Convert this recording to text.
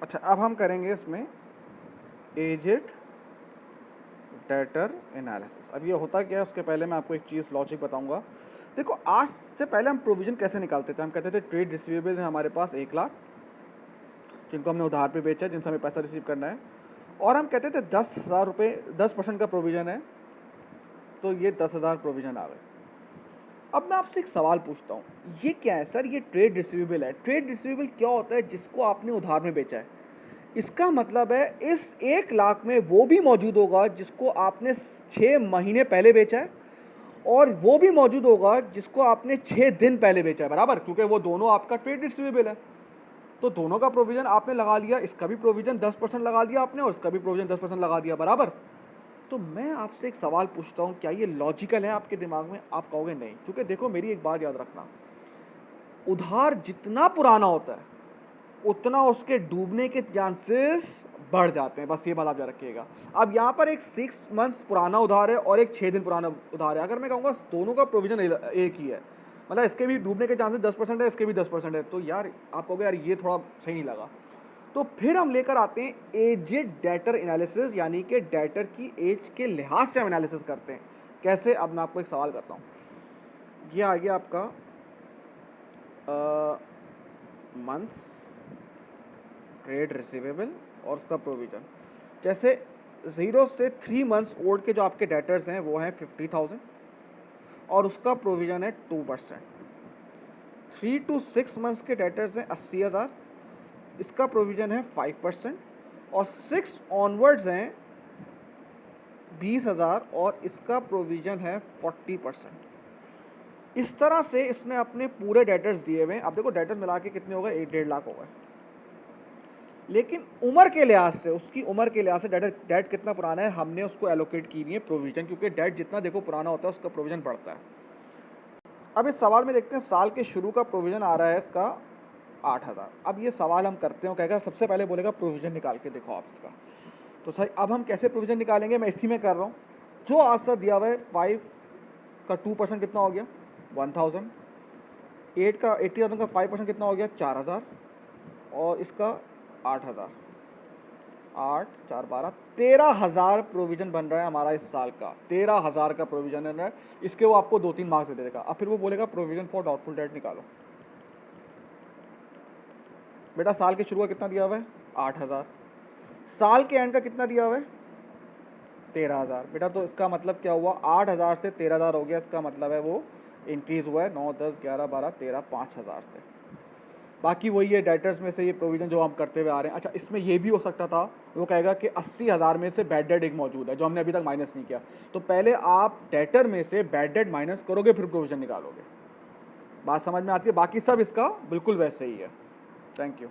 अच्छा, अब हम करेंगे इसमें एजेड डेटर एनालिसिस। अब ये होता क्या है, उसके पहले मैं आपको एक चीज़ लॉजिक बताऊंगा। देखो, आज से पहले हम प्रोविज़न कैसे निकालते थे? हम कहते थे ट्रेड रिसीवेबल्स हैं हमारे पास 1 लाख, जिनको हमने उधार पे बेचा है, जिनसे हमें पैसा रिसीव करना है, और हम कहते थे 10,000 रुपये 10% का प्रोविज़न है, तो ये 10,000 प्रोविज़न आ गए। अब मैं आपसे एक सवाल पूछता हूँ, ये क्या है सर? ये ट्रेड रिसीवेबल है। ट्रेड रिसीवेबल क्या होता है? जिसको आपने उधार में बेचा है। इसका मतलब है इस 1 लाख में वो भी मौजूद होगा जिसको आपने 6 महीने पहले बेचा है, और वो भी मौजूद होगा जिसको आपने 6 दिन पहले बेचा है, बराबर, क्योंकि वो दोनों आपका ट्रेड रिसीवेबल है। तो दोनों का प्रोविजन आपने लगा लिया, इसका भी प्रोविजन 10% लगा दिया आपने, और इसका भी प्रोविजन 10% लगा दिया, बराबर। तो मैं आपसे एक सवाल पूछता हूँ, क्या ये लॉजिकल है आपके दिमाग में? आप कहोगे नहीं, क्योंकि देखो मेरी एक बात याद रखना, उधार जितना पुराना होता है उतना उसके डूबने के चांसेस बढ़ जाते हैं, बस ये बात आप याद रखिएगा। अब यहाँ पर एक 6 मंथ्स पुराना उधार है और एक 6 दिन पुराना उधार है। अगर मैं कहूँगा दोनों का प्रोविजन एक ही है, मतलब इसके भी डूबने के चांसेस 10% है, इसके भी 10% है, तो यार आप कहोगे यार ये थोड़ा सही नहीं लगा। तो फिर हम लेकर आते हैं एजेड डेटर एनालिसिस, यानी कि डेटर की एज के लिहाज से हम एनालिसिस करते हैं। कैसे? अब मैं आपको एक सवाल करता हूँ। ये आ गया आपका मंथ्स ट्रेड रिसीवेबल और उसका प्रोविजन। जैसे 0 से 3 मंथ्स ओल्ड के जो आपके डेटर्स हैं वो हैं 50,000, और उसका प्रोविजन है 2%। 3 to 6 मंथ्स के डेटर्स हैं 80,000, इसका प्रोविजन है 5%, और 6 ऑनवर्ड्स हैं 20,000, और इसका प्रोविजन है 40%। इस तरह से इसने अपने पूरे डेटर्स दिए हुए हैं। अब देखो डेटर्स मिला के कितने हो गए? 1.5 लाख हो गए। लेकिन उम्र के लिहाज से, उसकी उम्र के लिहाज से डेट कितना पुराना है, हमने उसको एलोकेट की नहीं है प्रोविजन, क्योंकि डेट जितना देखो पुराना होता है उसका प्रोविजन बढ़ता है। अब इस सवाल में देखते हैं, साल के शुरू का प्रोविजन आ रहा है इसका 8,000। अब ये सवाल हम करते हैं, कहेगा सबसे पहले बोलेगा प्रोविजन निकाल के देखो आप इसका। तो सही, अब हम कैसे प्रोविजन निकालेंगे? मैं इसी में कर रहा हूँ। जो आंसर दिया हुआ है 5 का 2% कितना हो गया? 1,000। 80,000 का 5% कितना हो गया? 4,000, और इसका 8,000। 8 4 12 13,000 प्रोविजन बन रहा है हमारा इस साल का। 13,000 का प्रोविजन बन रहा है। इसके वो आपको 2-3 मार्क्स दे देगा। अब फिर वो बोलेगा प्रोविजन फॉर डाउटफुल डेट निकालो। बेटा साल के शुरू का कितना दिया हुआ है? 8,000। साल के एंड का कितना दिया हुआ है? 13,000। बेटा तो इसका मतलब क्या हुआ? 8,000 से 13,000 हो गया, इसका मतलब है वो इंक्रीज हुआ है 9 10 11 12 13 5,000 से। बाकी वही है, डेटर्स में से ये प्रोविजन जो हम करते हुए आ रहे हैं। अच्छा, इसमें ये भी हो सकता था, वो कहेगा कि 80,000 में से बैड डेट एक मौजूद है जो हमने अभी तक माइनस नहीं किया। तो पहले आप डेटर में से बैड डेट माइनस करोगे, फिर प्रोविजन निकालोगे। बात समझ में आती है? बाकी सब इसका बिल्कुल वैसे ही है। Thank you.